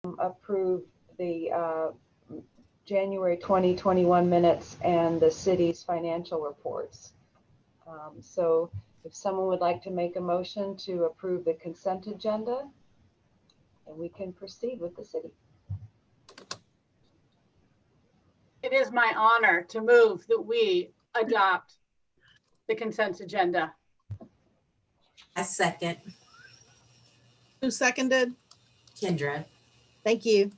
approve the January 2021 minutes and the city's financial reports. So if someone would like to make a motion to approve the consent agenda, and we can proceed with the city. It is my honor to move that we adopt the consent agenda. I second. Who seconded? Kendra. Thank you.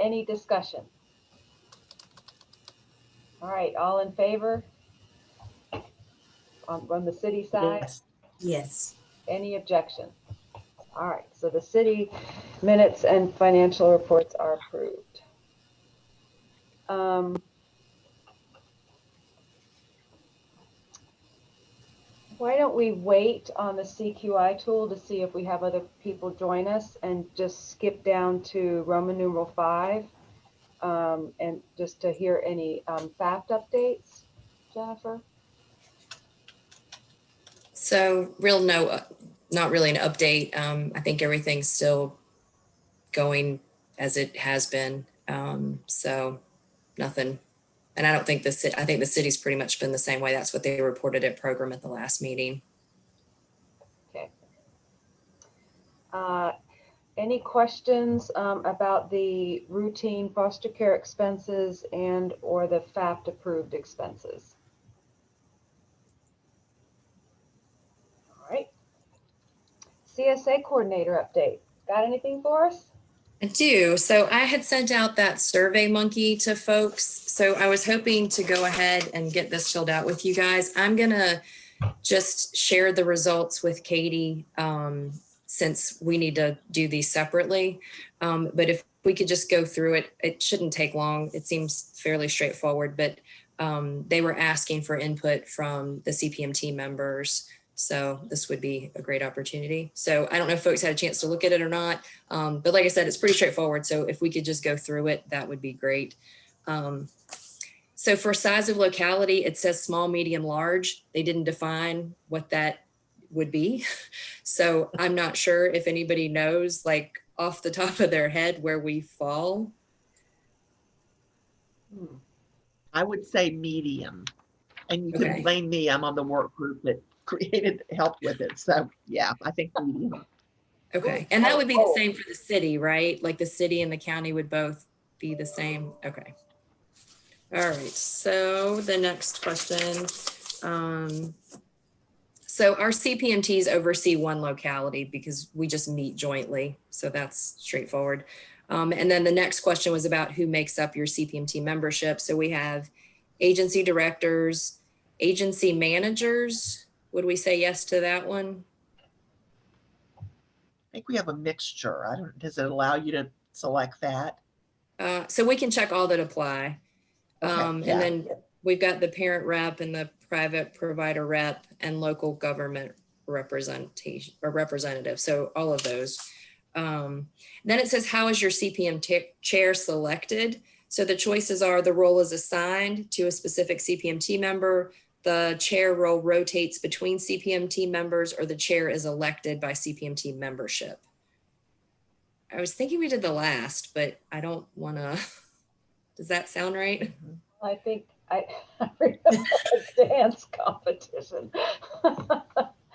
Any discussion? All right, all in favor? On the city side? Yes. Yes. Any objection? All right, so the city minutes and financial reports are approved. Why don't we wait on the Cqi tool to see if we have other people join us and just skip down to Roman numeral 5 and just to hear any fact updates, Jennifer? So not really an update. I think everything's still going as it has been. So nothing. And I don't think I think the city's pretty much been the same way. That's what they reported at program at the last meeting. Okay. Any questions about the routine foster care expenses and or the FAPT approved expenses? All right. Csa Coordinator update. Got anything for us? I do. So I had sent out that Survey Monkey to folks. So I was hoping to go ahead and get this filled out with you guys. I'm going to just share the results with Katie since we need to do these separately. But if we could just go through it, it shouldn't take long. It seems fairly straightforward, but they were asking for input from the Cpmt members. So this would be a great opportunity. So I don't know if folks had a chance to look at it or not, but like I said, it's pretty straightforward. So if we could just go through it, that would be great. So for size of locality, it says small, medium, large. They didn't define what that would be. So I'm not sure if anybody knows, like off the top of their head, where we fall. I would say medium, and you Okay. can blame me. I'm on the work group that helped with it. So yeah, I think medium. Okay. And that would be the same for the city, right? Like the city and the county would both be the same. Okay. All right. So the next question. So our CPMTs oversee one locality because we just meet jointly. So that's straightforward. And then the next question was about who makes up your CPMT membership. So we have agency directors, agency managers. Would we say yes to that one? I think we have a mixture. Does it allow you to select that? So we can check all that apply. Okay, And then we've got the parent rep and the private provider rep and local government representation or representative. So all of those. Then it says, how is your CPM chair selected? So the choices are the role is assigned to a specific CPMT member, the chair role rotates between CPMT members, or the chair is elected by CPMT membership. I was thinking we did the last, but I don't want to, does that sound right? I think I remember a dance competition.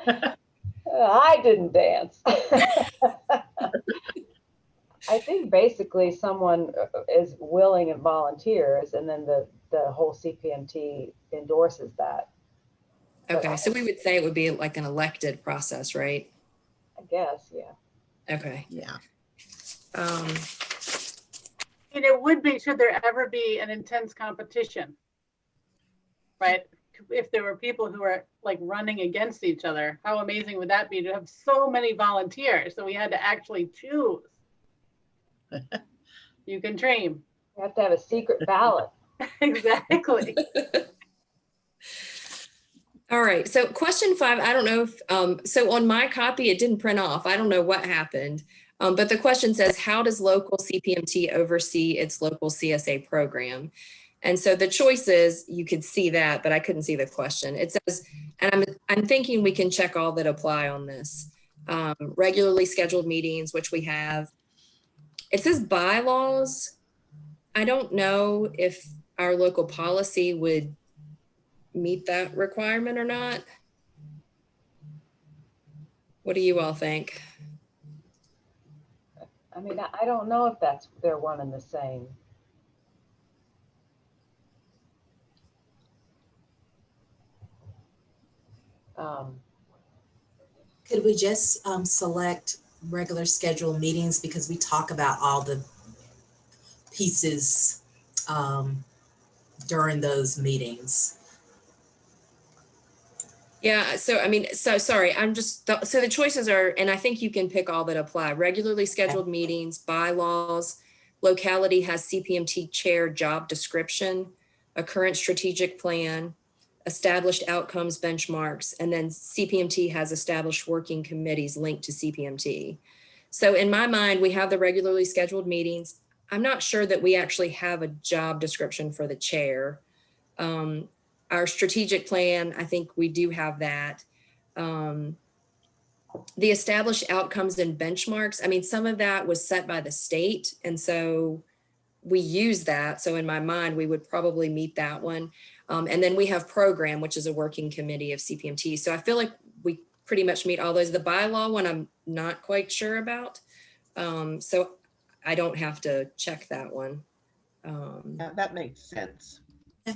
I didn't dance. I think basically someone is willing and volunteers, and then the whole CPMT endorses that. Okay, so we would say it would be like an elected process, right? I guess, yeah. Okay. Yeah. And it would be, should there ever be an intense competition, right? If there were people who are like running against each other, how amazing would that be to have so many volunteers? So we had to actually choose. You can dream. You have to have a secret ballot. Exactly. All right, so question 5, I don't know if, so on my copy, it didn't print off. I don't know what happened, but the question says, how does local CPMT oversee its local CSA program? And so the choices, you could see that, but I couldn't see the question. It says, and I'm thinking we can check all that apply on this. Regularly scheduled meetings, which we have, it says bylaws. I don't know if our local policy would meet that requirement or not. What do you all think? I mean, I don't know if they're one and the same. Could we just select regular scheduled meetings because we talk about all the pieces during those meetings? Yeah, so I mean, so sorry, so the choices are, and I think you can pick all that apply. Regularly scheduled meetings, bylaws, locality has CPMT chair job description, a current strategic plan, established outcomes benchmarks, and then CPMT has established working committees linked to CPMT. So in my mind, we have the regularly scheduled meetings. I'm not sure that we actually have a job description for the chair. Our strategic plan, I think we do have that. The established outcomes and benchmarks, I mean, some of that was set by the state. And so we use that. So in my mind, we would probably meet that one. And then we have program, which is a working committee of CPMT. So I feel like we pretty much meet all those. The bylaw one, I'm not quite sure about. So I don't have to check that one. Yeah, that makes sense.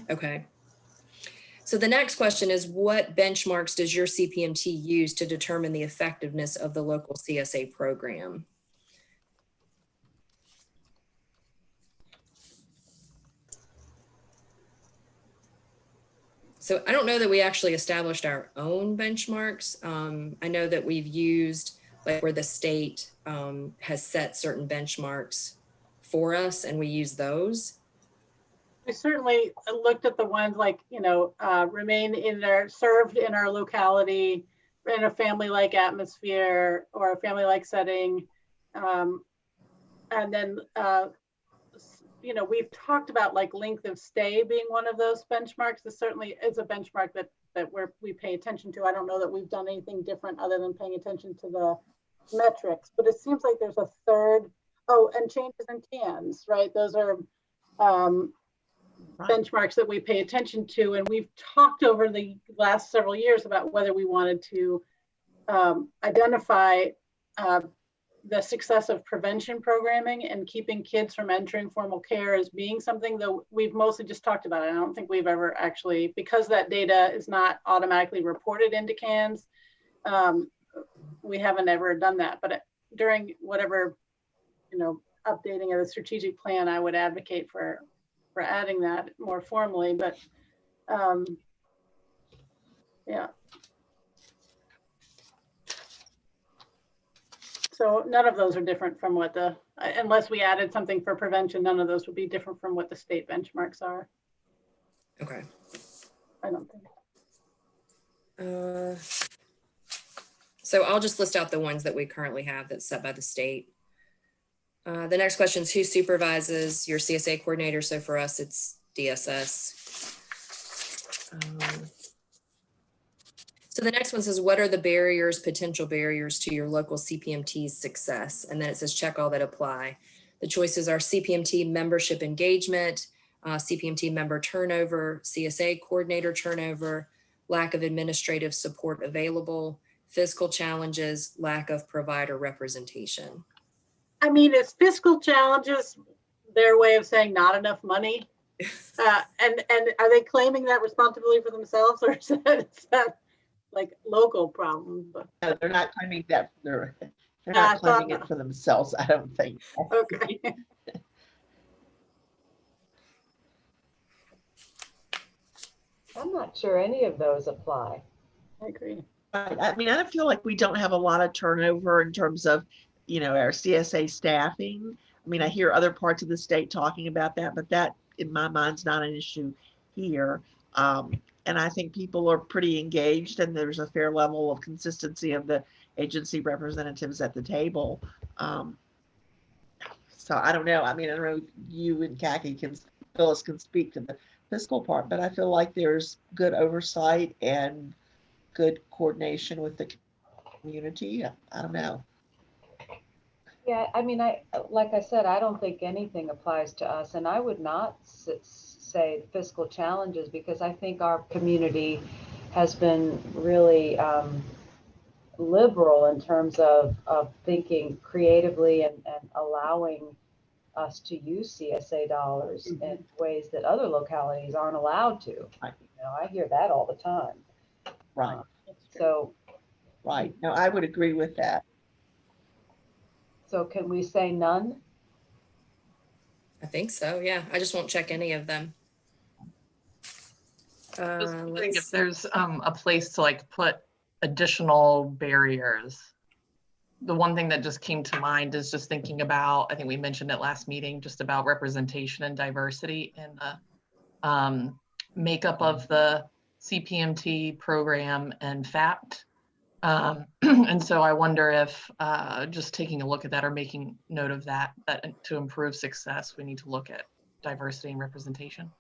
Okay. So the next question is, what benchmarks does your CPMT use to determine the effectiveness of the local CSA program? So I don't know that we actually established our own benchmarks. I know that we've used like where the state has set certain benchmarks for us and we use those. We certainly looked at the ones like, served in our locality, in a family-like atmosphere or a family-like setting. And then, we've talked about like length of stay being one of those benchmarks. This certainly is a benchmark that we pay attention to. I don't know that we've done anything different other than paying attention to the metrics, but it seems like there's a third. Oh, and changes in TANs, right? Those are benchmarks that we pay attention to. And we've talked over the last several years about whether we wanted to identify the success of prevention programming and keeping kids from entering formal care as being something that we've mostly just talked about. I don't think we've ever actually, because that data is not automatically reported into CANs, we haven't ever done that. But during whatever, updating of the strategic plan, I would advocate for adding that more formally, but yeah. So none of those are different from what unless we added something for prevention, none of those would be different from what the state benchmarks are. Okay. I don't think. So I'll just list out the ones that we currently have that's set by the state. The next question is, who supervises your CSA coordinator? So for us, it's DSS. So the next one says, what are the potential barriers to your local CPMT's success? And then it says, check all that apply. The choices are CPMT membership engagement, CPMT member turnover, CSA coordinator turnover, lack of administrative support available, fiscal challenges, lack of provider representation. I mean, is fiscal challenges their way of saying not enough money? And are they claiming that responsibility for themselves, or is that like local problems? But No, they're not claiming that. They're not claiming it for themselves, I don't think. Okay. I'm not sure any of those apply. I agree. I mean, I feel like we don't have a lot of turnover in terms of, our CSA staffing. I mean, I hear other parts of the state talking about that, but that in my mind's not an issue here. And I think people are pretty engaged and there's a fair level of consistency of the agency representatives at the table. So I don't know. I mean, I don't know if you and Phyllis can speak to the fiscal part, but I feel like there's good oversight and good coordination with the community. I don't know. I mean, like I said, I don't think anything applies to us, and I would not say fiscal challenges, because I think our community has been really liberal in terms of thinking creatively and allowing us to use CSA dollars in ways that other localities aren't allowed to. Right. You know, I hear that all the time. Right, So right. No, I would agree with that. So can we say none? I think so, yeah. I just won't check any of them. Just wondering if Let's- there's a place to like put additional barriers. The one thing that just came to mind is just thinking about, I think we mentioned it last meeting, just about representation and diversity in the makeup of the CPMT program and FAPT. And so I wonder if just taking a look at that or making note of that to improve success, we need to look at diversity and representation.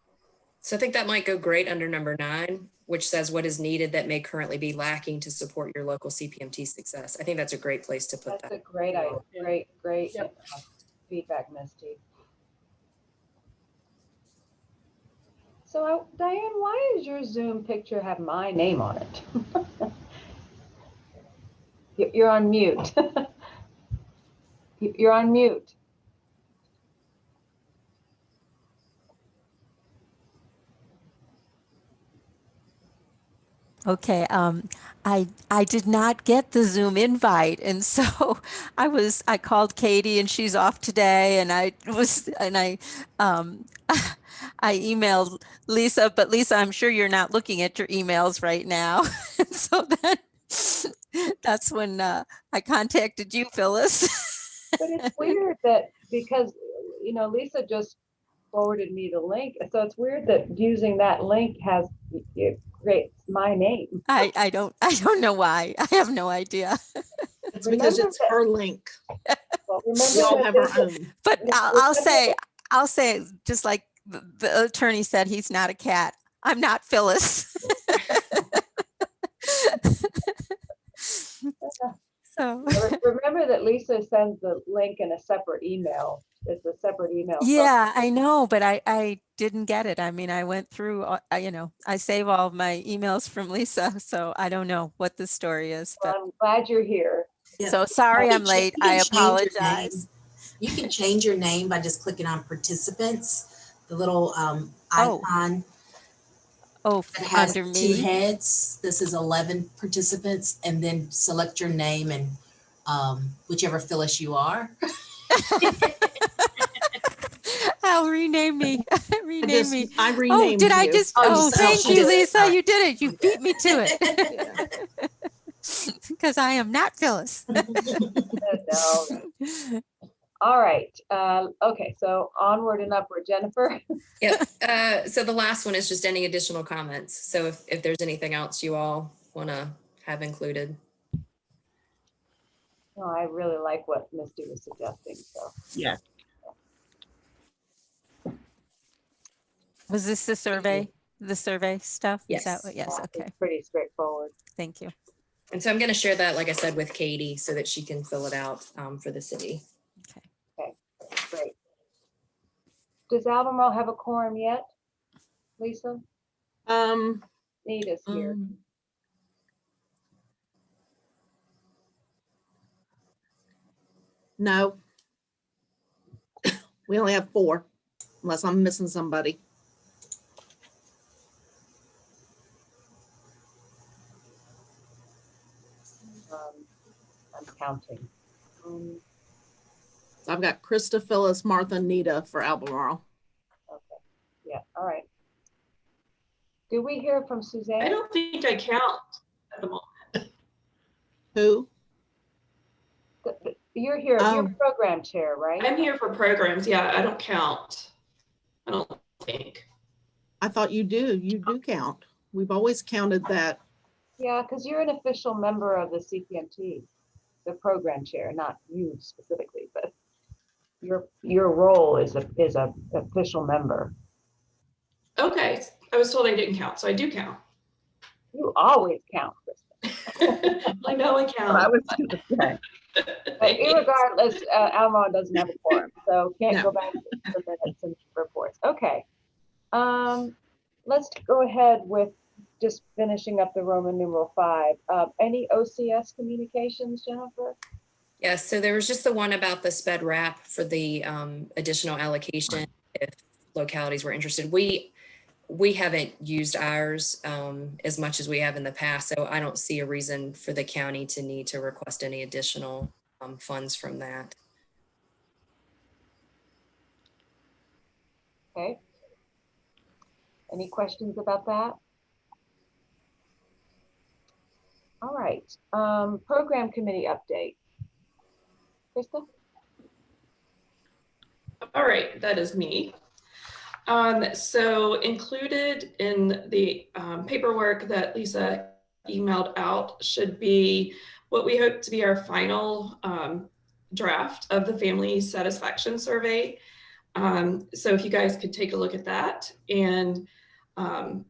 So I think that might go great under number 9, which says what is needed that may currently be lacking to support your local CPMT success. I think that's a great place to put That's a that. great idea. Great Yep. feedback, Misty. So Diane, why does your Zoom picture have my name on it? You're on mute. You're on mute. Okay, I did not get the Zoom invite, and so I called Katie, and she's off today, and I I emailed Lisa, but Lisa, I'm sure you're not looking at your emails right now. So that's when I contacted you, Phyllis. But it's weird that, because, you know, Lisa just forwarded me the link. So it's weird that using that link it creates my name. I don't know why. I have no idea. It's because Remember it's that- her link. Well, We remember all that have our this is- own. But Remember I'll say, just like the attorney said, he's not a cat. I'm not Phyllis. So, Remember that Lisa sends the link in a separate email. It's a separate email. yeah, I know, but I didn't get it. I mean, I went through, I save all of my emails from Lisa, so I don't know what the story is, Well, but I'm glad you're here. so sorry You I'm can late. you I can change your name. apologize. You can change your name by just clicking on participants, the little Oh. icon Oh, that has under two me. heads. This is 11 participants, and then select your name and whichever Phyllis you are. I'll rename me. Rename me. I Oh, renamed did I you. just? Oh, you Oh, s- oh, thank she you, did it. Lisa. All right. You did it. You Okay. beat me to it. Because I am not Phyllis. No. All right. Okay. So onward and upward, Jennifer. Yep. So the last one is just any additional comments. So if there's anything else you all want to have included. No, I really like what Misty was suggesting. So Yeah. Was this the survey? The survey stuff? Is that Yes. what? Yes. Okay. it's pretty straightforward. Thank you. And so I'm going to share that, like I said, with Katie so that she can fill it out for the city. Great. Does Albemarle have a quorum yet? Lisa? Nita's here. No. We only have 4, unless I'm missing somebody. I'm counting. So I've got Krista, Phyllis, Martha, Nita for Albemarle. Okay. Yeah. All right. Do we hear from I Suzanne? don't think I count at the moment. Who? You're here. You're Oh. program chair, right? I'm here for programs. Yeah, I don't count. I don't think. I thought you do. You do count. We've always counted that. Yeah, because you're an official member of the CPMT, the program chair, not you specifically, but your role is a official member. Okay, I was told I didn't count, so I do count. You always count, Krista. I know I I count. was gonna say. But irregardless, Alvaro doesn't have a quorum, so can't No. go back to the minutes and reports. Okay. Let's go ahead with just finishing up the Roman numeral 5. Any OCS communications, Jennifer? Yes, so there was just the one about the sped wrap for the additional allocation if localities were interested. We haven't used ours as much as we have in the past, so I don't see a reason for the county to need to request any additional funds from that. Okay. Any questions about that? All right. Program committee update. Krista? All right, that is me. So included in the paperwork that Lisa emailed out should be what we hope to be our final draft of the family satisfaction survey. So if you guys could take a look at that and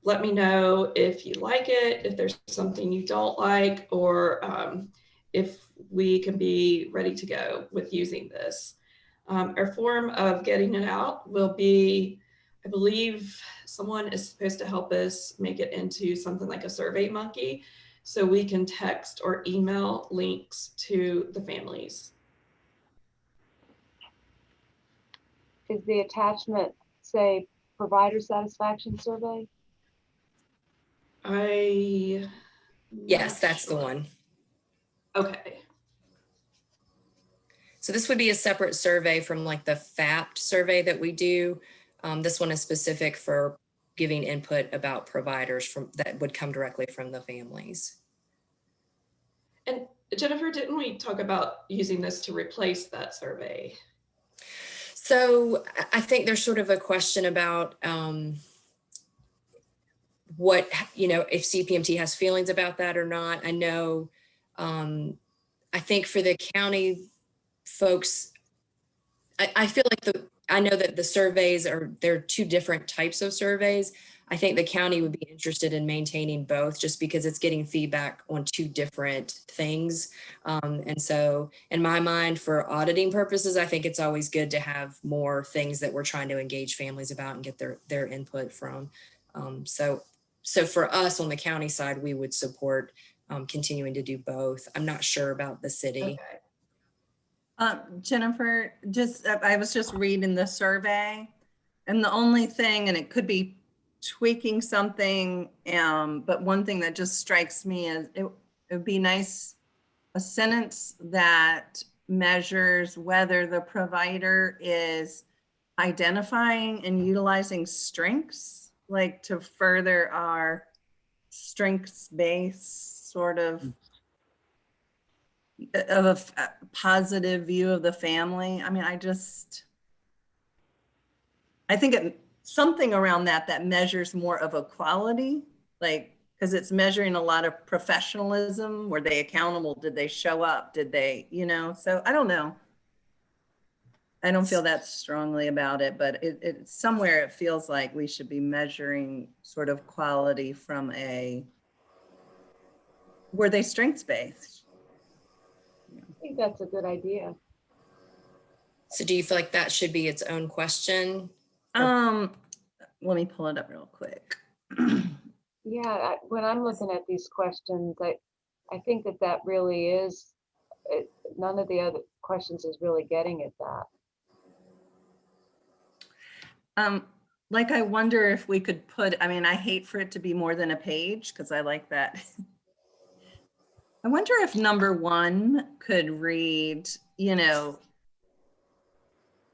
let me know if you like it, if there's something you don't like, or if we can be ready to go with using this. Our form of getting it out will be, I believe someone is supposed to help us make it into something like a Survey Monkey so we can text or email links to the families. Is the attachment, say, provider satisfaction survey? Yes, that's the one. Okay. So this would be a separate survey from like the FAPT survey that we do. This one is specific for giving input about providers that would come directly from the families. And Jennifer, didn't we talk about using this to replace that survey? So I think there's sort of a question about what, if Cpmt has feelings about that or not. I know, I think for the county folks, I feel like I know that the surveys there are two different types of surveys. I think the county would be interested in maintaining both just because it's getting feedback on two different things. And so in my mind, for auditing purposes, I think it's always good to have more things that we're trying to engage families about and get their input from. So for us on the county side, we would support continuing to do both. I'm not sure about the city. Okay. Jennifer, I was just reading the survey, and the only thing, and it could be tweaking something, but one thing that just strikes me is it would be nice, a sentence that measures whether the provider is identifying and utilizing strengths, like to further our strengths-based sort of a positive view of the family. I mean, I think something around that measures more of a quality, like, because it's measuring a lot of professionalism. Were they accountable? Did they show up? Did they, so I don't know. I don't feel that strongly about it, but somewhere it feels like we should be measuring sort of quality from were they strengths-based? I think that's a good idea. So do you feel like that should be its own question? Let me pull it up real quick. Yeah, when I'm looking at these questions, I think that really is, none of the other questions is really getting at that. Like, I wonder if we could put, I hate for it to be more than a page because I like that. I wonder if number 1 could read,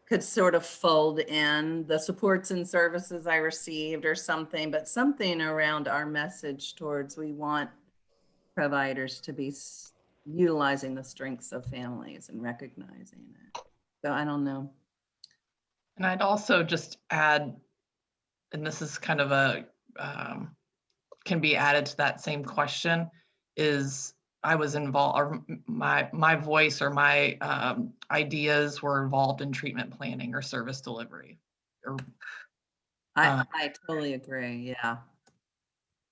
could sort of fold in the supports and services I received or something, but something around our message towards we want providers to be utilizing the strengths of families and recognizing it. So I don't know. And I'd also just add, and this is kind of can be added to that same question, is I was involved, or my voice or my ideas were involved in treatment planning or service delivery. I totally agree. Yeah.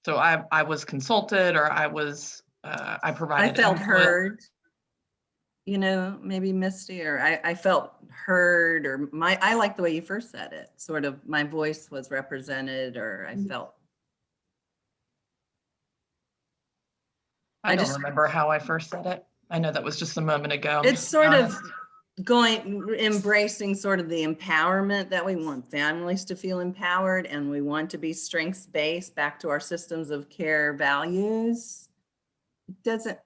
So I was consulted, or I provided. I felt input. heard. you know, maybe Misty, or I felt heard, or I like the way you first said it, sort of my voice was represented, or I felt. I don't remember how I first said it. I know that was just a moment ago. It's sort of embracing sort of the empowerment that we want families to feel empowered, and we want to be strengths-based, back to our systems of care values. It doesn't,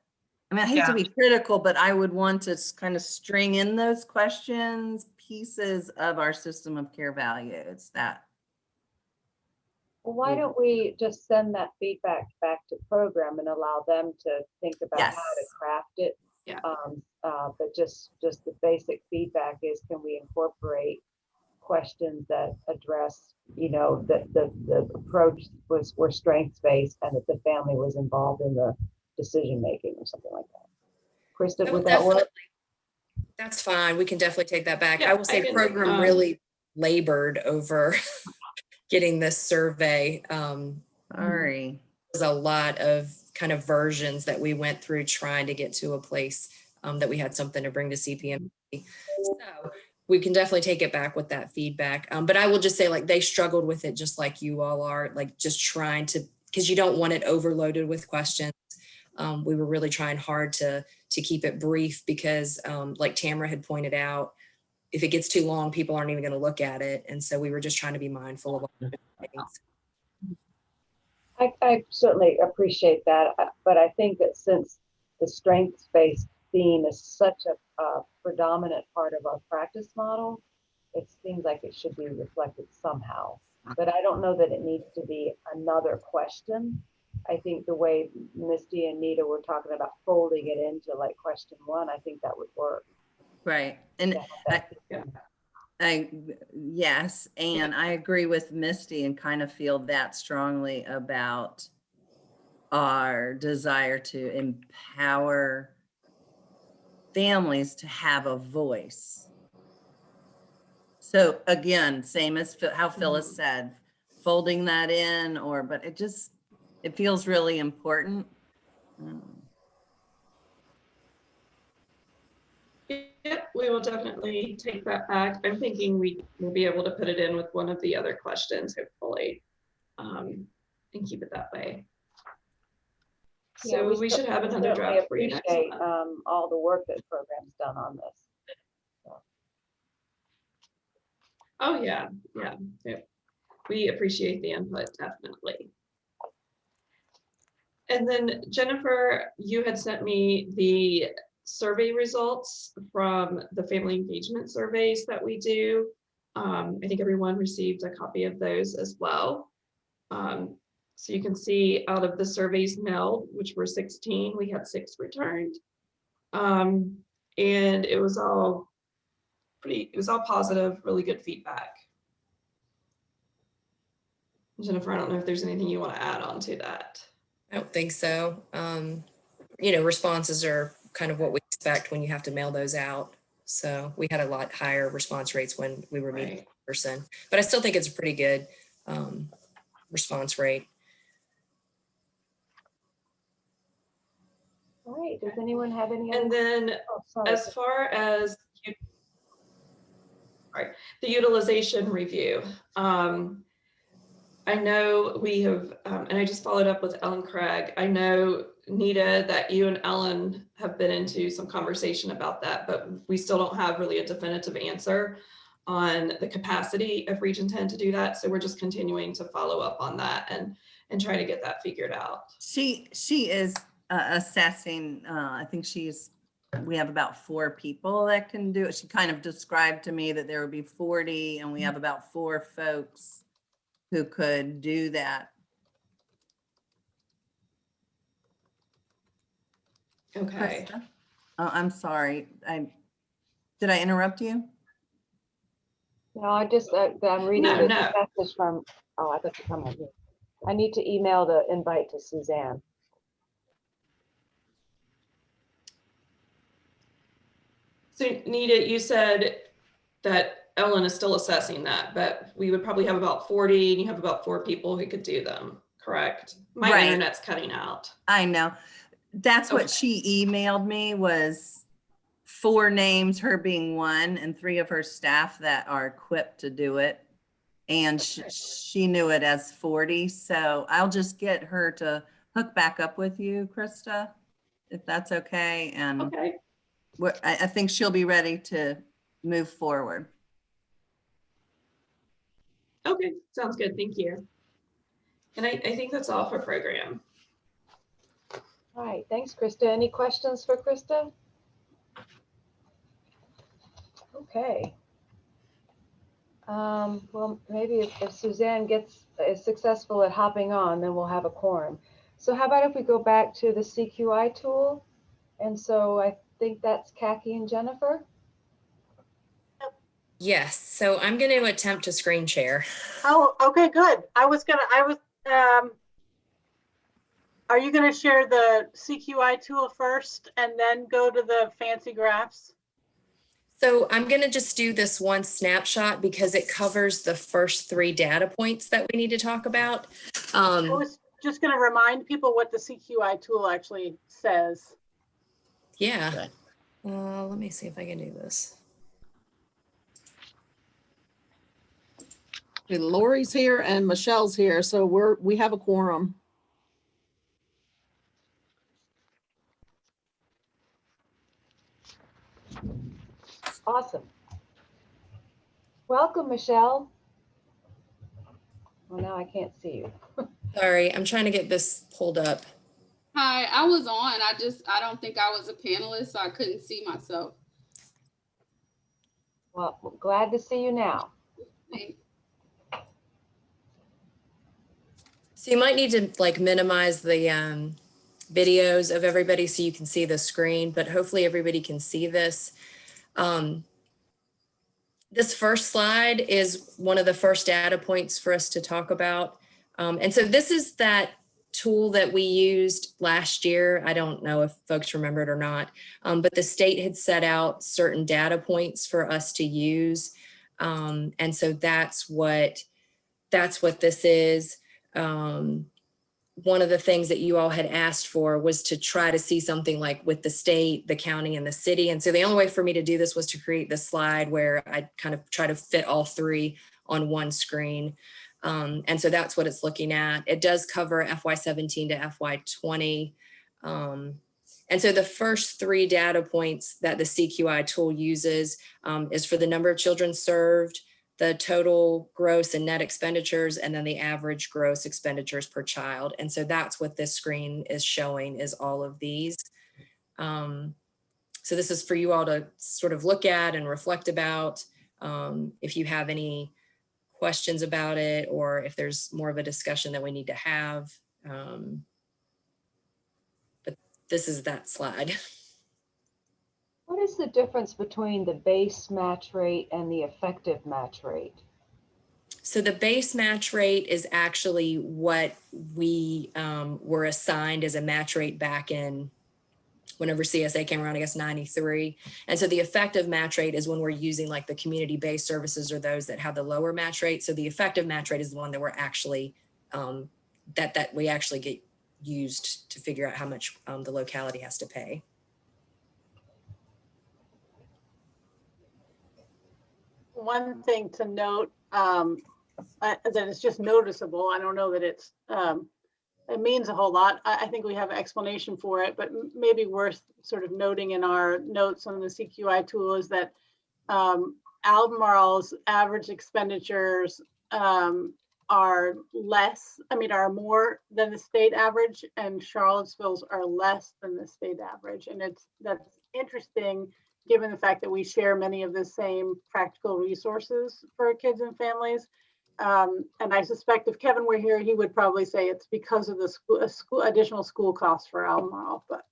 I mean, I hate to be critical, but I would want to kind of string in those questions, pieces of our system of care values that. Well, why don't we just send that feedback back to program and allow them to think about how to craft it? Yeah. But just the basic feedback is, can we incorporate questions that address, you know, that the approach were strengths-based and that the family was involved in the decision making or something like that. Krista, would that work? That's fine. We can definitely take that back. Yeah, I will say program really labored over getting this survey. Sorry. There's a lot of kind of versions that we went through trying to get to a place that we had something to bring to Cpmt. So we can definitely take it back with that feedback. But I will just say, like, they struggled with it just like you all are, like just trying to, because you don't want it overloaded with questions. We were really trying hard to keep it brief because like Tamara had pointed out, if it gets too long, people aren't even going to look at it. And so we were just trying to be mindful of all the things. I certainly appreciate that, but I think that since the strengths-based theme is such a predominant part of our practice model, it seems like it should be reflected somehow. But I don't know that it needs to be another question. I think the way Misty and Nita were talking about folding it into like question one, I think that would work. Right. And yes, and I agree with Misty and kind of feel that strongly about our desire to empower families to have a voice. So again, same as how Phyllis said, folding that in, but it feels really important. Yep, we will definitely take that back. I'm thinking we will be able to put it in with one of the other questions, hopefully, and keep it that way. So we should have another draft for you next month. All the work that the program's done on this. So. Oh yeah. We appreciate the input, definitely. And then Jennifer, you had sent me the survey results from the family engagement surveys that we do. I think everyone received a copy of those as well. So you can see out of the surveys mailed, which were 16, we had 6 returned. And it was all positive, really good feedback. Jennifer, I don't know if there's anything you want to add on to that. I don't think so. You know, responses are kind of what we expect when you have to mail those out. So we had a lot higher response rates when we were meeting in person, but I still think it's a pretty good response rate. All right, does anyone have any And then as far as the utilization review, I know we have, and I just followed up with Ellen Craig. I know, Nita, that you and Ellen have been into some conversation about that, but we still don't have really a definitive answer on the capacity of Region 10 to do that. So we're just continuing to follow up on that and try to get that figured out. She is assessing, I think we have about 4 people that can do it. She kind of described to me that there would be 40 and we have about 4 folks who could do that. Okay. Krista? I'm sorry. Did I interrupt you? No, I'm reading the message from, I thought you come on here. I need to email the invite to Suzanne. So Nita, you said that Ellen is still assessing that, but we would probably have about 40 and you have about 4 people who could do them, correct? My internet's cutting out. I know. That's what she emailed me, was 4 names, her being one, and 3 of her staff that are equipped to do it. And she knew it as 40. So I'll just get her to hook back up with you, Krista, if that's okay. And Okay. I think she'll be ready to move forward. Okay, sounds good. Thank you. And I think that's all for program. All right, thanks, Krista. Any questions for Krista? Okay. Well, maybe if Suzanne is successful at hopping on, then we'll have a quorum. So how about if we go back to the CQI tool? And so I think that's Khaki and Jennifer. Yes, so I'm going to attempt to screen share. Oh, okay, good. Are you gonna share the CQI tool first and then go to the fancy graphs? So I'm going to just do this one snapshot because it covers the first 3 data points that we need to talk about. I was just gonna remind people what the CQI tool actually says. Yeah. Okay. Let me see if I can do this. Okay, Lori's here and Michelle's here, so we have a quorum. Awesome. Welcome, Michelle. Well, now I can't see you. Sorry, I'm trying to get this pulled up. Hi, I was on. I don't think I was a panelist, so I couldn't see myself. Well, glad to see you now. Thanks. So you might need to like minimize the videos of everybody so you can see the screen, but hopefully everybody can see this. This first slide is one of the first data points for us to talk about. And so this is that tool that we used last year. I don't know if folks remember it or not, but the state had set out certain data points for us to use. And so that's what this is. One of the things that you all had asked for was to try to see something like with the state, the county, and the city. And so the only way for me to do this was to create this slide where I kind of try to fit all 3 on one screen. And so that's what it's looking at. It does cover FY17 to FY20. And so the first 3 data points that the CQI tool uses is for the number of children served, the total gross and net expenditures, and then the average gross expenditures per child. And so that's what this screen is showing, is all of these. So this is for you all to sort of look at and reflect about. If you have any questions about it, or if there's more of a discussion that we need to have. But this is that slide. What is the difference between the base match rate and the effective match rate? So the base match rate is actually what we were assigned as a match rate back in whenever CSA came around, I guess 93. And so the effective match rate is when we're using like the community-based services or those that have the lower match rate. So the effective match rate is the one that we're actually, that we actually get used to figure out how much the locality has to pay. One thing to note that is just noticeable. I don't know that it means a whole lot. I think we have an explanation for it, but maybe worth sort of noting in our notes on the CQI tool is that Albemarle's average expenditures are more than the state average, and Charlottesville's are less than the state average. And that's interesting given the fact that we share many of the same practical resources for our kids and families. And I suspect if Kevin were here, he would probably say it's because of the additional school costs for Albemarle. But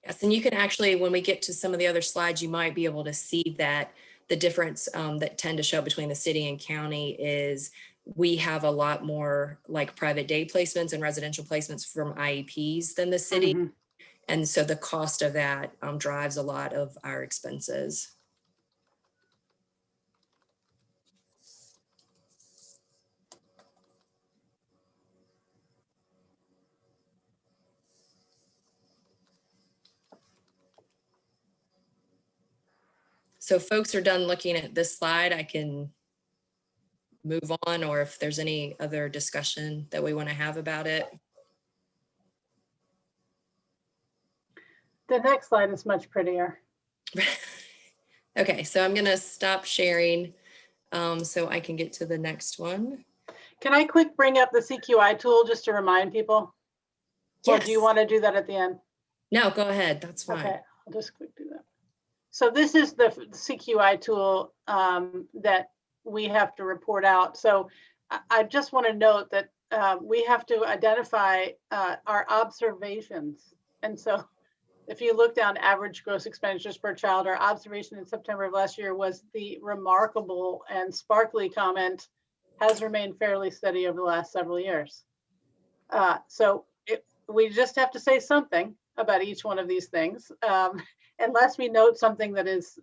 yes, and you can actually, when we get to some of the other slides, you might be able to see that the difference that tend to show between the city and county is we have a lot more like private day placements and residential placements from IEPs than the city. Mm-hmm. And so the cost of that drives a lot of our expenses. So if folks are done looking at this slide, I can move on, or if there's any other discussion that we want to have about it. The next slide is much prettier. Okay, so I'm gonna stop sharing so I can get to the next one. Can I quick bring up the Cqi tool just to remind people? Or Yes. do you want to do that at the end? No, go ahead, that's fine. Okay, I'll just quick do that. So this is the Cqi tool that we have to report out. So I just want to note that we have to identify our observations. And so if you look down average gross expenditures per child, our observation in September of last year was the remarkable and sparkly comment has remained fairly steady over the last several years. So we just have to say something about each one of these things, unless we note something that is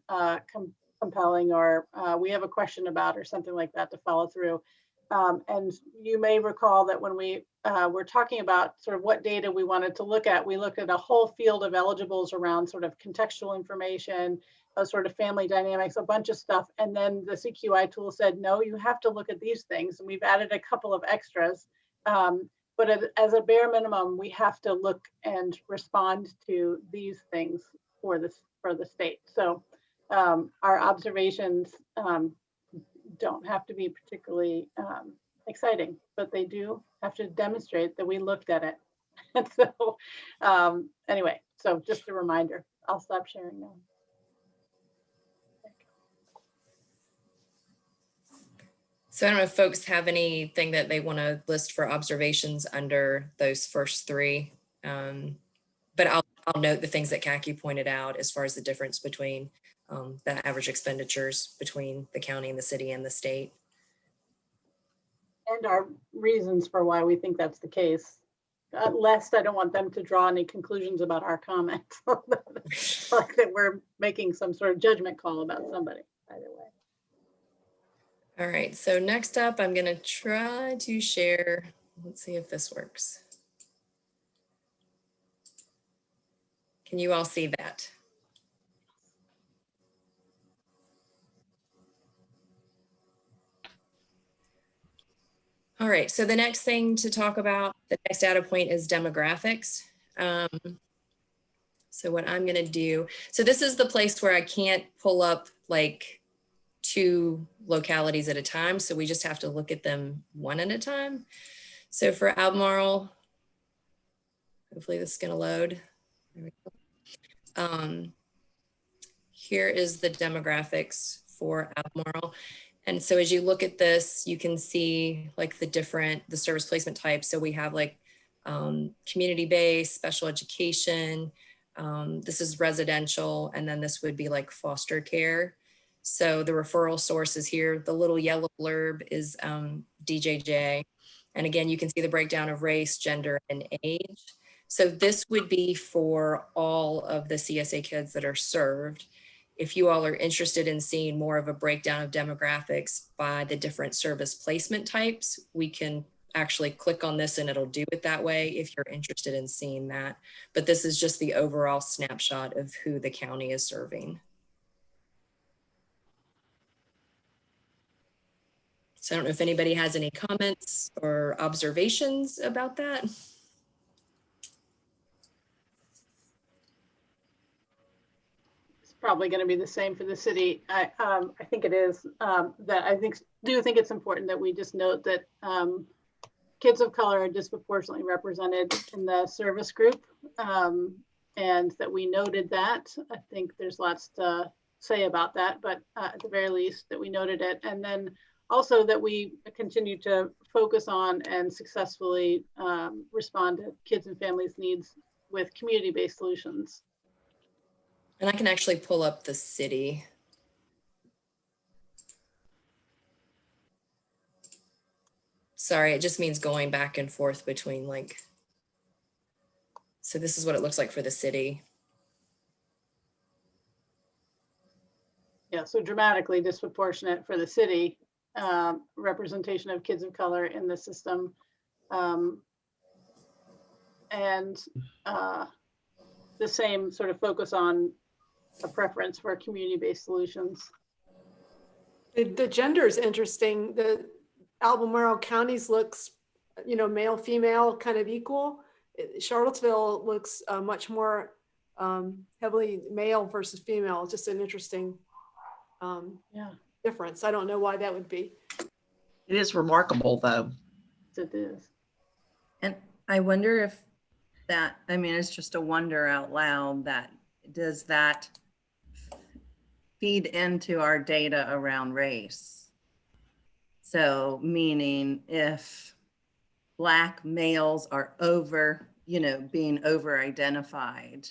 compelling or we have a question about or something like that to follow through. And you may recall that when we were talking about sort of what data we wanted to look at, we looked at a whole field of eligibles around sort of contextual information, sort of family dynamics, a bunch of stuff. And then the Cqi tool said, no, you have to look at these things. And we've added a couple of extras. But as a bare minimum, we have to look and respond to these things for the state. So our observations don't have to be particularly exciting, but they do have to demonstrate that we looked at it. And so anyway, so just a reminder, I'll stop sharing now. So I don't know if folks have anything that they want to list for observations under those first three. But I'll note the things that Caqi pointed out as far as the difference between the average expenditures between the county and the city and the state. And our reasons for why we think that's the case. Lest I don't want them to draw any conclusions about our comments. Like that we're making some sort of judgment call about somebody, either way. All right, so next up, I'm going to try to share. Let's see if this works. Can you all see that? All right, so the next thing to talk about, the next data point is demographics. So what I'm going to do, so this is the place where I can't pull up like 2 localities at a time. So we just have to look at them one at a time. So for Albemarle, hopefully this is going to load. There we go. Here is the demographics for Albemarle. And so as you look at this, you can see like the service placement types. So we have like community-based, special education, this is residential, and then this would be like foster care. So the referral source is here. The little yellow blurb is DJJ. And again, you can see the breakdown of race, gender, and age. So this would be for all of the CSA kids that are served. If you all are interested in seeing more of a breakdown of demographics by the different service placement types, we can actually click on this and it'll do it that way if you're interested in seeing that. But this is just the overall snapshot of who the county is serving. So I don't know if anybody has any comments or observations about that. Probably going to be the same for the city. I think it is that I do think it's important that we just note that kids of color are disproportionately represented in the service group, and that we noted that. I think there's lots to say about that, but at the very least that we noted it, and then also that we continue to focus on and successfully respond to kids and families' needs with community-based solutions. And I can actually pull up the city. Sorry, it just means going back and forth between like, so this is what it looks like for the city. Yeah, so dramatically disproportionate for the city, representation of kids of color in the system. And the same sort of focus on a preference for community-based solutions. The gender is interesting. The Albemarle counties looks, male, female, kind of equal. Charlottesville looks much more heavily male versus female. Just an interesting difference. I don't know why that would be. It is remarkable, though. It is. And I wonder if that, it's just a wonder out loud, that does that feed into our data around race? So meaning if Black males are being over identified.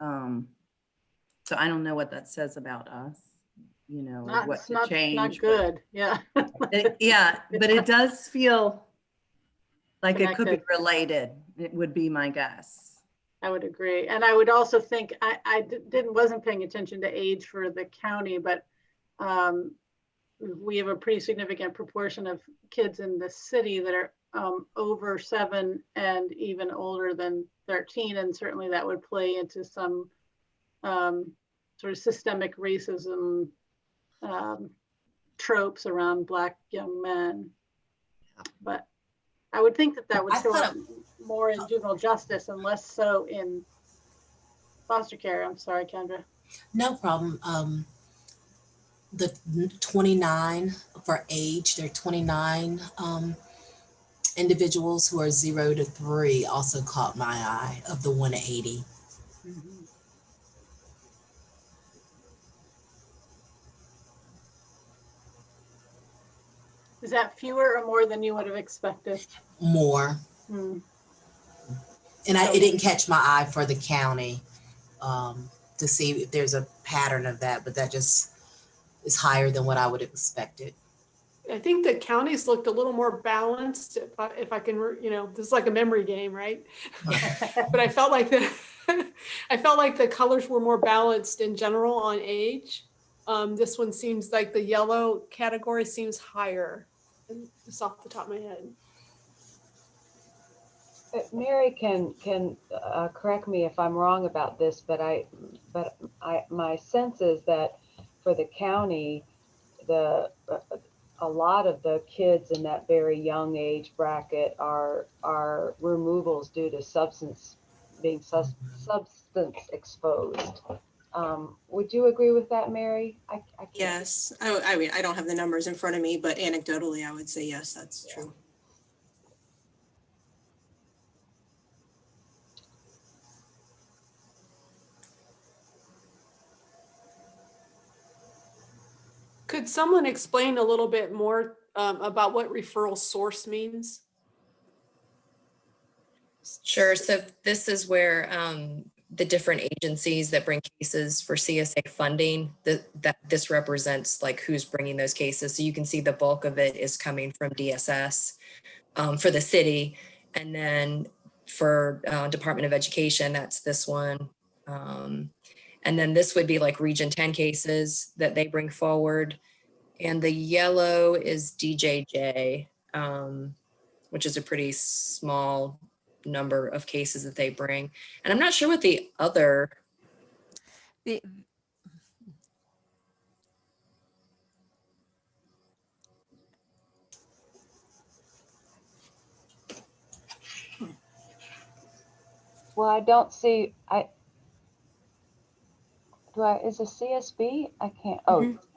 So I don't know what that says about us, what to change. Not good, yeah. Yeah, but it does feel like it could be Connected. related. It would be my guess. I would agree. And I would also think, wasn't paying attention to age for the county, but we have a pretty significant proportion of kids in the city that are over 7 and even older than 13. And certainly that would play into some sort of systemic racism tropes around Black young men. But I would think that would show up more in juvenile justice and less so in foster care. I'm sorry, Kendra. No problem. The 29 for age, there are 29 individuals who are 0 to 3 also caught my eye of the 180. Mm-hmm. Is that fewer or more than you would have expected? More. Hmm. And it didn't catch my eye for the county to see if there's a pattern of that, but that just is higher than what I would have expected. I think the counties looked a little more balanced, if I can, this is like a memory game, right? But I felt like the colors were more balanced in general on age. This one seems like the yellow category seems higher, just off the top of my head. Mary can correct me if I'm wrong about this, but my sense is that for the county, a lot of the kids in that very young age bracket are removals due to substance exposed. Would you agree with that, Mary? Yes, I don't have the numbers in front of me, but anecdotally, I would say yes, that's true. Could someone explain a little bit more about what referral source means? Sure. So this is where the different agencies that bring cases for CSA funding, that this represents like who's bringing those cases. So you can see the bulk of it is coming from DSS for the city. And then for Department of Education, that's this one. And then this would be like Region 10 cases that they bring forward. And the yellow is DJJ, which is a pretty small number of cases that they bring. And I'm not sure what the other. Well, I don't see, is a CSB? I can't,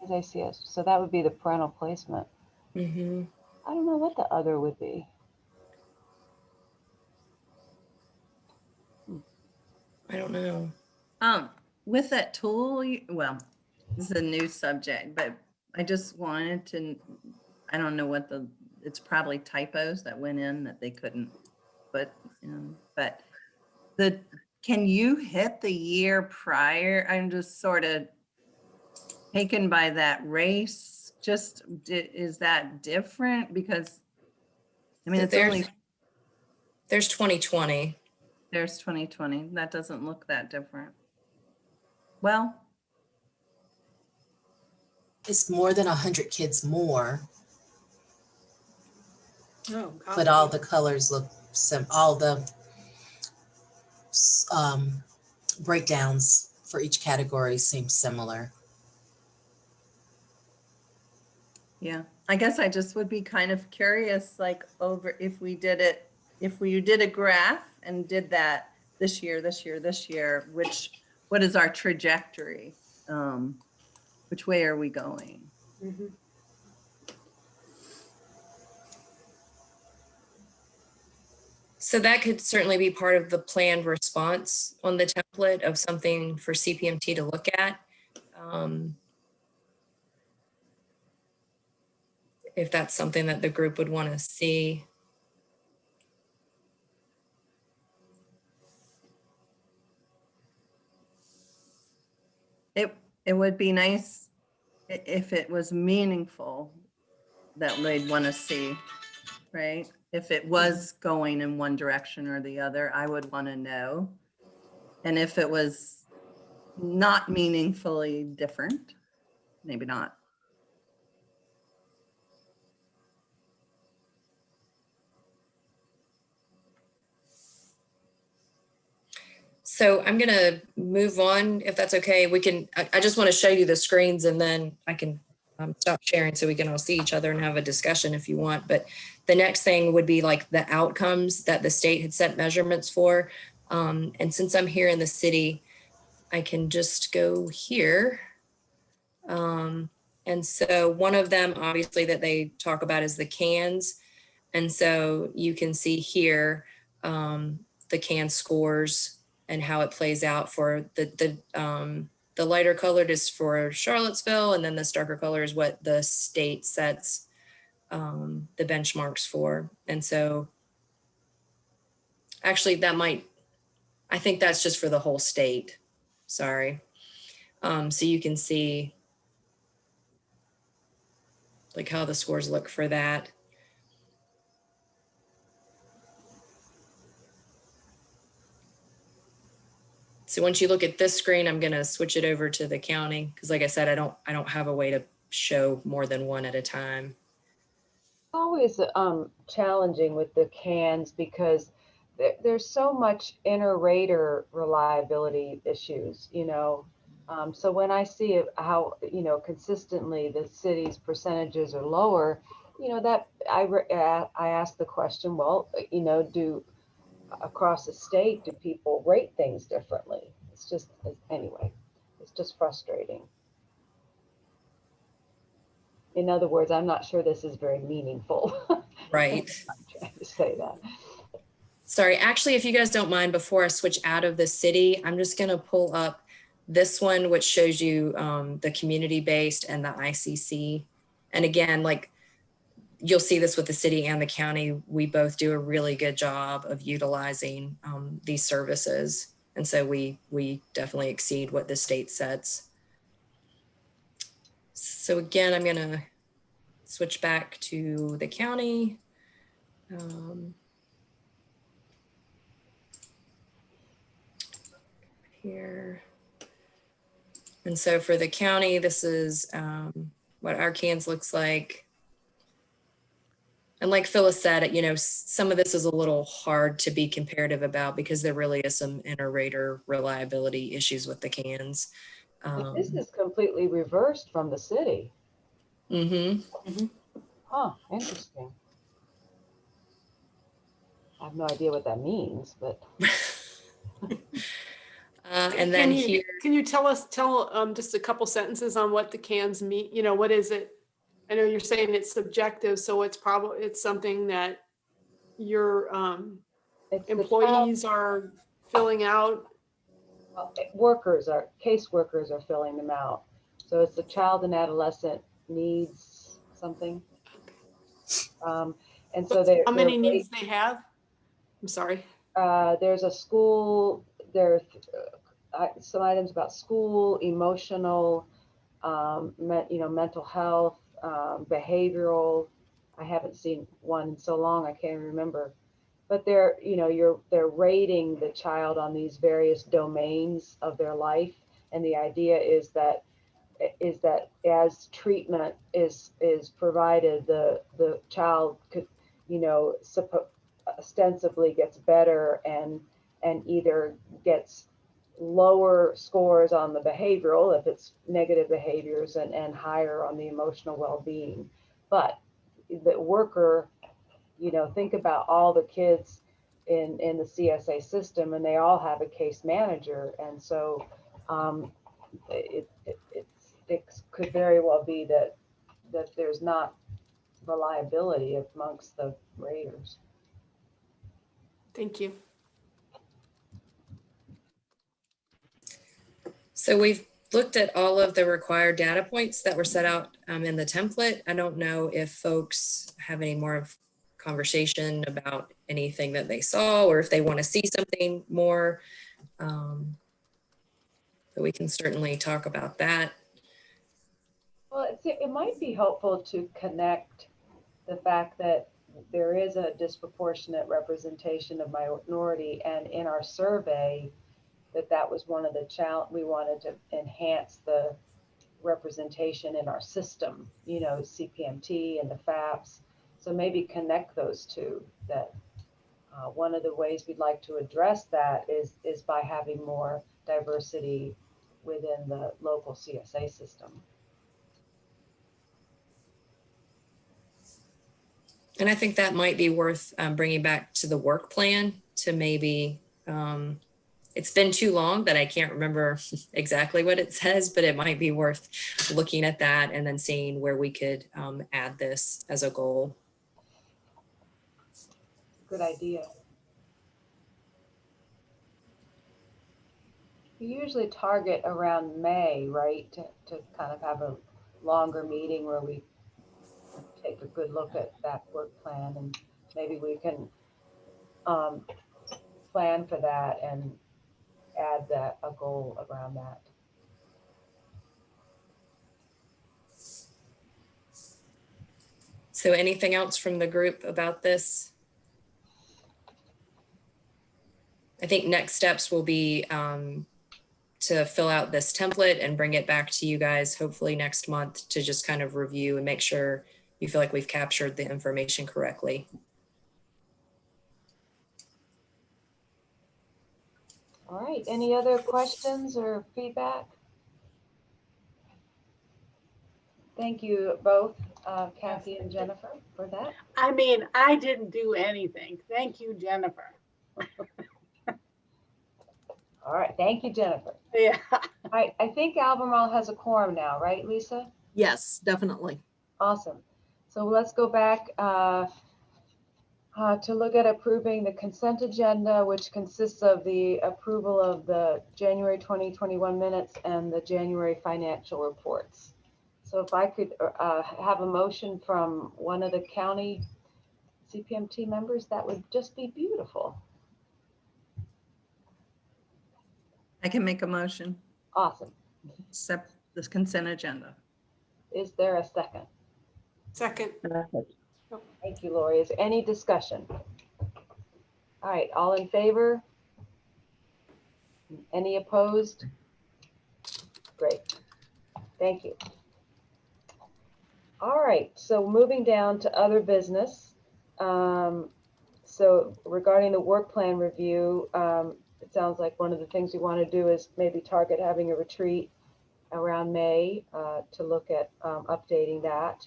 is ACS. So that would be the parental placement. Mm-hmm. I don't know what the other would be. I don't know. With that tool, well, this is a new subject, but I just wanted to, I don't know what it's probably typos that went in that they couldn't put in, but can you hit the year prior? I'm just sort of taken by that race. Just, is that different? Because, it's only. There's 2020. There's 2020. That doesn't look that different. Well. It's more than 100 kids more. Oh, God. But all the colors look all the breakdowns for each category seems similar. Yeah, I guess I just would be kind of curious, like over if we did it, if we did a graph and did that this year, what is our trajectory? Which way are we going? Mhm. So that could certainly be part of the planned response on the template of something for CPMT to look at. If that's something that the group would want to see. It would be nice if it was meaningful that they'd want to see, right? If it was going in one direction or the other, I would want to know. And if it was not meaningfully different, maybe not. So I'm gonna move on, if that's okay. We can, I just want to show you the screens and then I can stop sharing so we can all see each other and have a discussion if you want. But the next thing would be like the outcomes that the state had set measurements for. And since I'm here in the city, I can just go here. And so one of them, obviously, that they talk about is the cans. And so you can see here the can scores and how it plays out for the lighter colored is for Charlottesville, and then the darker color is what the state sets the benchmarks for. And so actually that might, I think that's just for the whole state. Sorry. So you can see like how the scores look for that. So once you look at this screen, I'm going to switch it over to the county because, like I said, I don't have a way to show more than one at a time. Always challenging with the cans because there's so much inter-rater reliability issues, you know. So when I see how, you know, consistently the city's percentages are lower, you know, that I ask the question, well, you know, across the state, do people rate things differently? It's just, anyway, it's just frustrating. In other words, I'm not sure this is very meaningful. Right. I'm trying to say that. Sorry, actually, if you guys don't mind, before I switch out of the city, I'm just going to pull up this one, which shows you the community-based and the ICC. And again, like you'll see this with the city and the county, we both do a really good job of utilizing these services. And so we definitely exceed what the state sets. So again, I'm gonna switch back to the county. Here. And so for the county, this is what our cans looks like. And like Phyllis said, you know, some of this is a little hard to be comparative about because there really is some inter-rater reliability issues with the cans. This is completely reversed from the city. Mm-hmm. Huh, interesting. I have no idea what that means, but. And then here. Can you tell just a couple sentences on what the cans mean? You know, what is it? I know you're saying it's subjective, so it's something that your employees are filling out. Caseworkers are filling them out. So it's the child and adolescent needs something. And so how many needs they have? I'm sorry. There's a school, there's some items about school, emotional, mental health, behavioral. I haven't seen one in so long, I can't remember. But they're rating the child on these various domains of their life, and the idea is that as treatment is provided, the child could, ostensibly gets better and either gets lower scores on the behavioral if it's negative behaviors and higher on the emotional well-being. But the worker, you know, think about all the kids in the CSA system, and they all have a case manager. And so it could very well be that there's not reliability amongst the raters. Thank you. So we've looked at all of the required data points that were set out in the template. I don't know if folks have any more of conversation about anything that they saw, or if they want to see something more. But we can certainly talk about that. Well, it might be helpful to connect the fact that there is a disproportionate representation of minority, and in our survey, that was one of the challenges. We wanted to enhance the representation in our system, you know, Cpmt and the FAPS. So maybe connect those two, that one of the ways we'd like to address that is by having more diversity within the local CSA system. And I think that might be worth bringing back to the work plan to maybe, it's been too long that I can't remember exactly what it says, but it might be worth looking at that and then seeing where we could add this as a goal. Good idea. We usually target around May, right, to kind of have a longer meeting where we take a good look at that work plan, and maybe we can plan for that and add a goal around that. So anything else from the group about this? I think next steps will be to fill out this template and bring it back to you guys, hopefully next month, to just kind of review and make sure you feel like we've captured the information correctly. All right, any other questions or feedback? Thank you both, Kathy and Jennifer, for that. I mean, I didn't do anything. Thank you, Jennifer. All right, thank you, Jennifer. Yeah. I think Albemarle has a quorum now, right, Lisa? Yes, definitely. Awesome. So let's go back to look at approving the consent agenda, which consists of the approval of the January 2021 minutes and the January financial reports. So if I could have a motion from one of the county CPMT members, that would just be beautiful. I can make a motion, Awesome. accept this consent agenda. Is there a second? Second. Thank you, Lori. Is there any discussion? All right, all in favor? Any opposed? Great. Thank you. All right, so moving down to other business. So regarding the work plan review, it sounds like one of the things we want to do is maybe target having a retreat around May to look at updating that.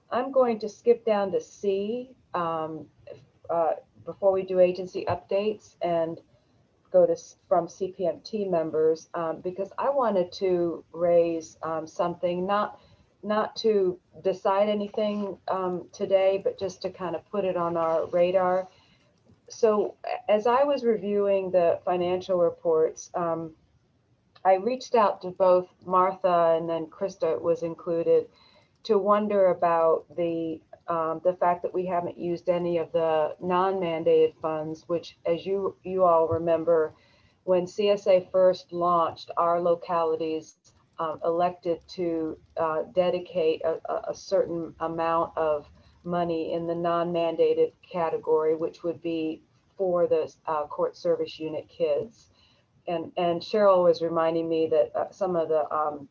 I'm going to skip down to C before we do agency updates and go to from CPMT members because I wanted to raise something, not to decide anything today, but just to kind of put it on our radar. So as I was reviewing the financial reports, I reached out to both Martha and then Krista was included to wonder about the fact that we haven't used any of the non-mandated funds, which, as you all remember, when CSA first launched, our localities elected to dedicate a certain amount of money in the non-mandated category, which would be for the court service unit kids. And Cheryl was reminding me that some of the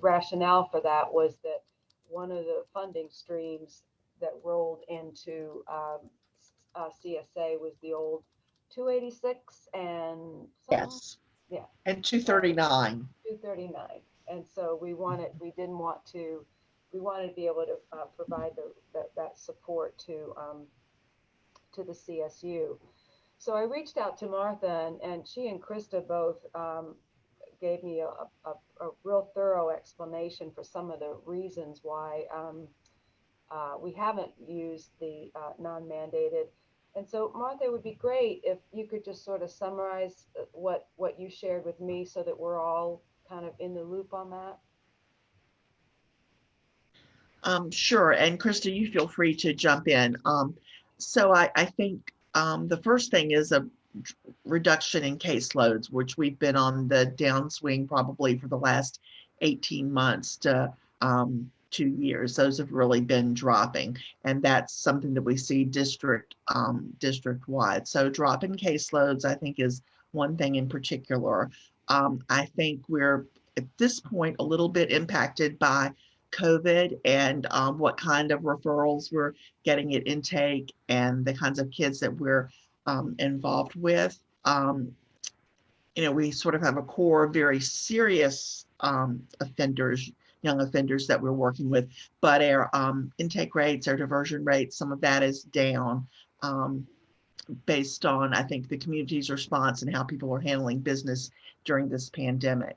rationale for that was that one of the funding streams that rolled into CSA was the old 286 and something? Yes. Yeah. And 239. 239. And so we wanted to be able to provide that support to the CSU. So I reached out to Martha, and she and Krista both gave me a real thorough explanation for some of the reasons why we haven't used the non-mandated. And so Martha, it would be great if you could just sort of summarize what you shared with me so that we're all kind of in the loop on that. Sure. And Krista, you feel free to jump in. So I think the first thing is a reduction in caseloads, which we've been on the downswing probably for the last 18 months to 2 years. Those have really been dropping, and that's something that we see district wide. So dropping caseloads, I think, is one thing in particular. I think we're at this point a little bit impacted by COVID and what kind of referrals we're getting at intake and the kinds of kids that we're involved with. We sort of have a core of very serious offenders, young offenders that we're working with, but our intake rates, our diversion rates, some of that is down based on, I think, the community's response and how people are handling business during this pandemic.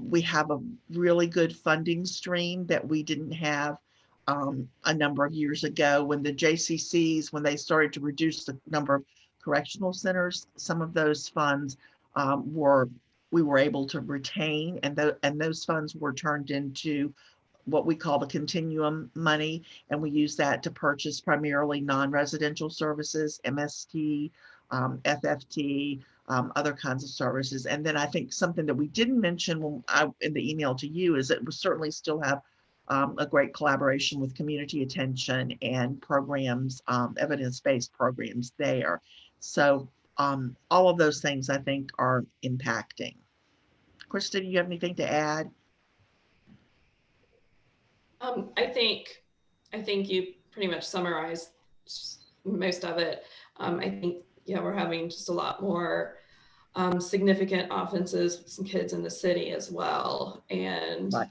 We have a really good funding stream that we didn't have a number of years ago when the JCCs, when they started to reduce the number of correctional centers, some of those funds we were able to retain, and those funds were turned into what we call the continuum money, and we use that to purchase primarily non-residential services, MST, FFT, other kinds of services. And then I think something that we didn't mention in the email to you is that we certainly still have a great collaboration with community attention and programs, evidence-based programs there. So all of those things I think are impacting. Krista, do you have anything to add? I think you pretty much summarized most of it. I think, yeah, we're having just a lot more significant offenses with some kids in the city as well. And right.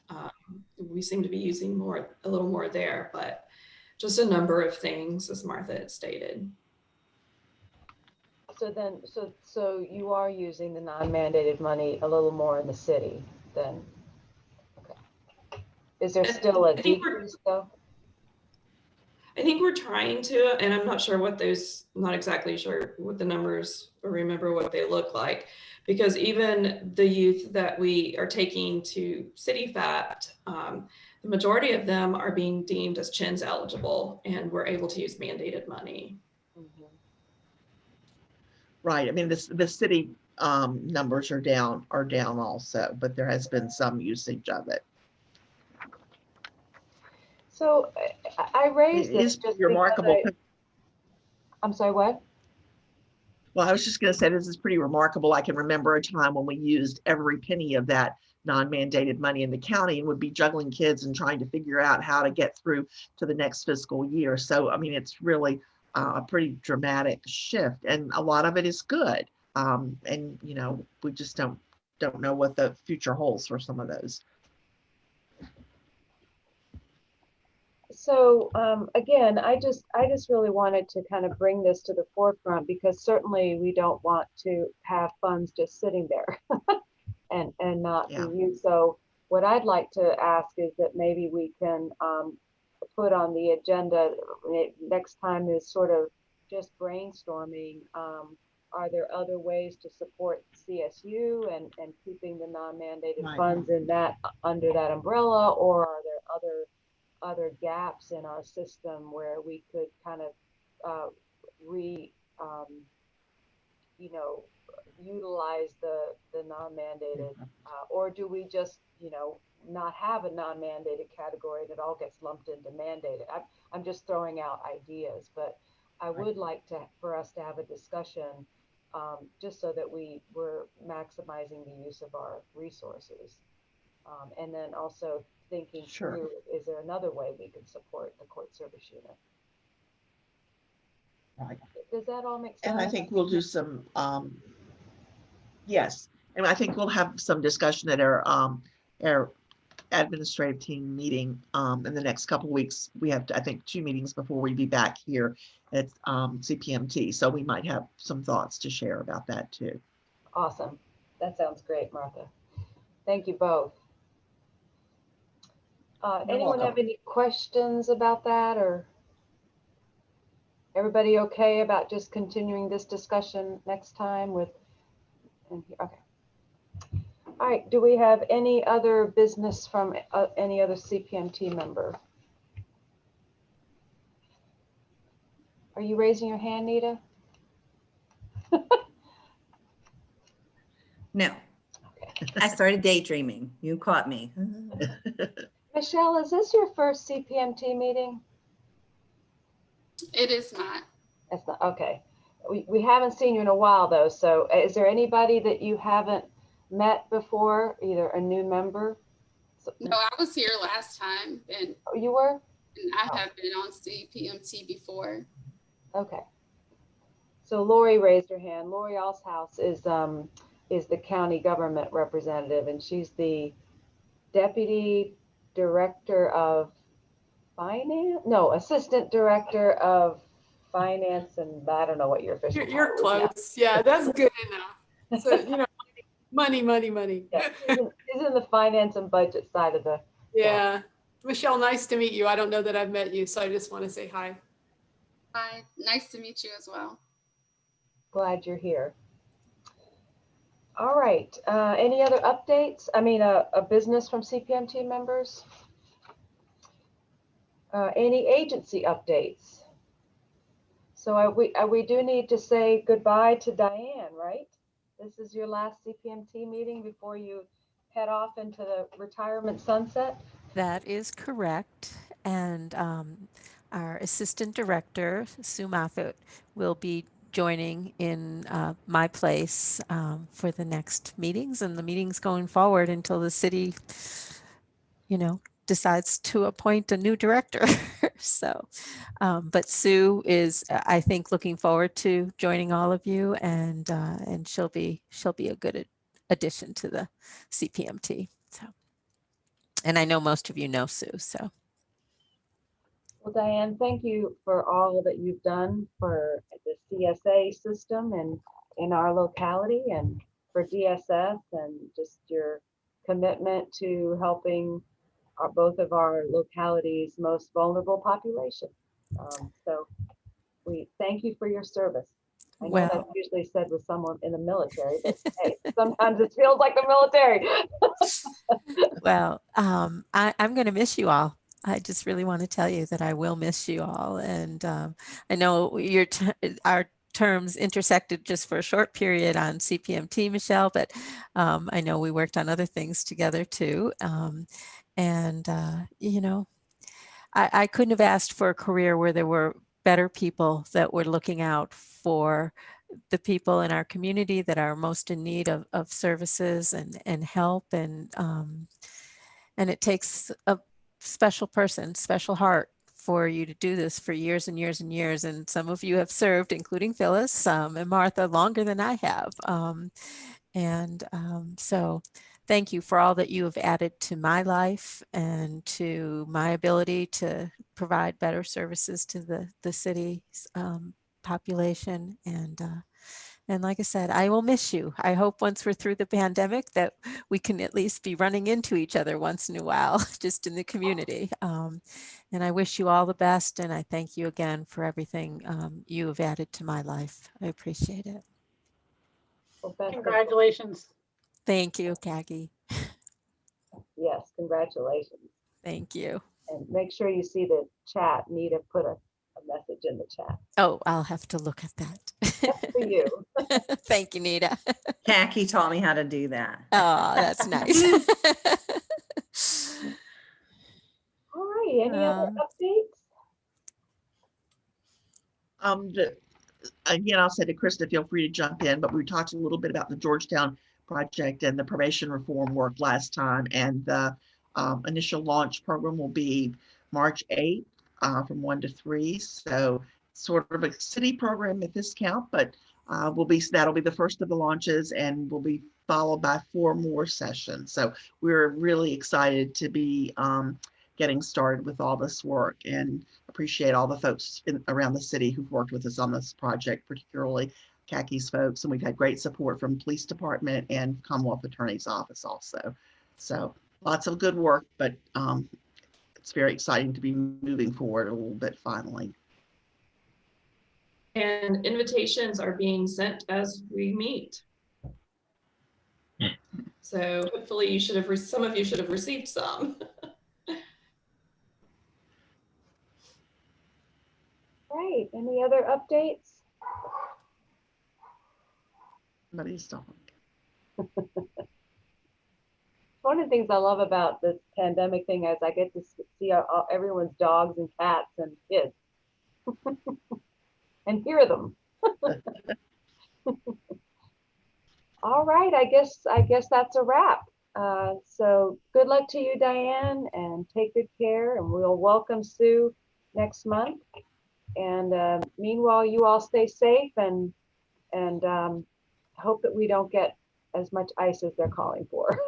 We seem to be using a little more there, but just a number of things, as Martha had stated. So you are using the non-mandated money a little more in the city then? Okay. Is there still a decrease though? I think we're trying to, and I'm not sure not exactly sure what the numbers or remember what they look like, because even the youth that we are taking to CityFapt, the majority of them are being deemed as CHINS eligible, and we're able to use mandated money. Mm-hmm. Right. I mean, the city numbers are down also, but there has been some usage of it. So I raised this just remarkable. I'm sorry, what? Well, I was just going to say this is pretty remarkable. I can remember a time when we used every penny of that non-mandated money in the county and would be juggling kids and trying to figure out how to get through to the next fiscal year. So, I mean, it's really a pretty dramatic shift, and a lot of it is good. And we just don't know what the future holds for some of those. So again, I just really wanted to kind of bring this to the forefront, because certainly we don't want to have funds just sitting there and not be used. So what I'd like to ask is that maybe we can put on the agenda next time is sort of just brainstorming. Are there other ways to support CSU and keeping the non-mandated funds in that under that umbrella, or are there other gaps in our system where we could kind of utilize the non-mandated, or do we just not have a non-mandated category and it all gets lumped into mandated? I'm just throwing out ideas, but I would like for us to have a discussion just so that we're maximizing the use of our resources, and then also thinking through, is there another way we can support the court service unit? Right. Does that all make sense? And I think we'll do some, yes, and I think we'll have some discussion at our administrative team meeting in the next couple of weeks. We have, I think, 2 meetings before we be back here at Cpmt. So we might have some thoughts to share about that too. Awesome. That sounds great, Martha. Thank you both. Anyone have any questions about that, or everybody okay about just continuing this discussion next time with, okay. All right, do we have any other business from any other CPMT member? Are you raising your hand, Nita? No. I started daydreaming. You caught me. Michelle, is this your first CPMT meeting? It is not. That's not, okay. We haven't seen you in a while though, so is there anybody that you haven't met before, either a new member? No, I was here last time, and oh, you were? And I have been on CPMT before. Okay. So Lori raised her hand. Lori Alshouse is the county government representative, and she's the deputy director of finance. No, assistant director of finance, and I don't know what your official You're title is now. close. Yeah, that's good enough. So, you know, money. Yeah, she's in the finance and budget side of the. Yeah. Michelle, nice to meet you. I don't know that I've met you, so I just want to say hi. Hi, nice to meet you as well. Glad you're here. All right. Any other updates? I mean, a business from CPMT members? Any agency updates? So we do need to say goodbye to Diane, right? This is your last CPMT meeting before you head off into the retirement sunset? That is correct. And our assistant director, Sue Moffett, will be joining in my place for the next meetings and the meetings going forward until the city, you know, decides to appoint a new director. So, but Sue is, I think, looking forward to joining all of you, and she'll be a good addition to the CPMT. So, and I know most of you know Sue. So, well, Diane, thank you for all that you've done for the CSA system and in our locality, and for DSS, and just your commitment to helping both of our localities' most vulnerable population. So we thank you for your service. I know that's usually said with someone in the military, but hey, sometimes it feels like the military. Well, I'm going to miss you all. I just really want to tell you that I will miss you all. And I know our terms intersected just for a short period on CPMT, Michelle, but I know we worked on other things together too. You know, I couldn't have asked for a career where there were better people that were looking out for the people in our community that are most in need of services and help. And it takes a special person, special heart for you to do this for years and years and years. And some of you have served, including Phyllis and Martha, longer than I have. So thank you for all that you have added to my life and to my ability to provide better services to the city's population. And like I said, I will miss you. I hope once we're through the pandemic that we can at least be running into each other once in a while, just in the community. And I wish you all the best. And I thank you again for everything you have added to my life. I appreciate it. Well, congratulations. Thank you, Caqui. Yes, congratulations. Thank you. And make sure you see the chat. Nita put a message in the chat. Oh, I'll have to look at that. That's for you. Thank you, Nita. Caqui taught me how to do that. Oh, that's nice. All right, any other updates? Again, I'll say to Krista, feel free to jump in, but we talked a little bit about the Georgetown project and the probation reform work last time, and the initial launch program will be March 8th from 1 to 3. So sort of a city program at this count, but that'll be the first of the launches and will be followed by 4 more sessions. So we're really excited to be getting started with all this work, and appreciate all the folks around the city who've worked with us on this project, particularly Cqi's folks. And we've had great support from police department and Commonwealth Attorney's Office also. So lots of good work, but it's very exciting to be moving forward a little bit finally. And invitations are being sent as we meet. So hopefully you should have, some of you should have received some. Right, any other updates? Somebody's talking. One of the things I love about this pandemic thing is I get to see everyone's dogs and cats and kids and hear them. All right, I guess that's a wrap. So good luck to you, Diane, and take good care, and we'll welcome Sue next month. And meanwhile, you all stay safe and hope that we don't get as much ice as they're calling for.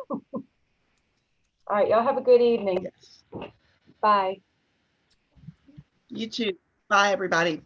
All right, y'all have a good evening. Yes. Bye. You too. Bye, everybody.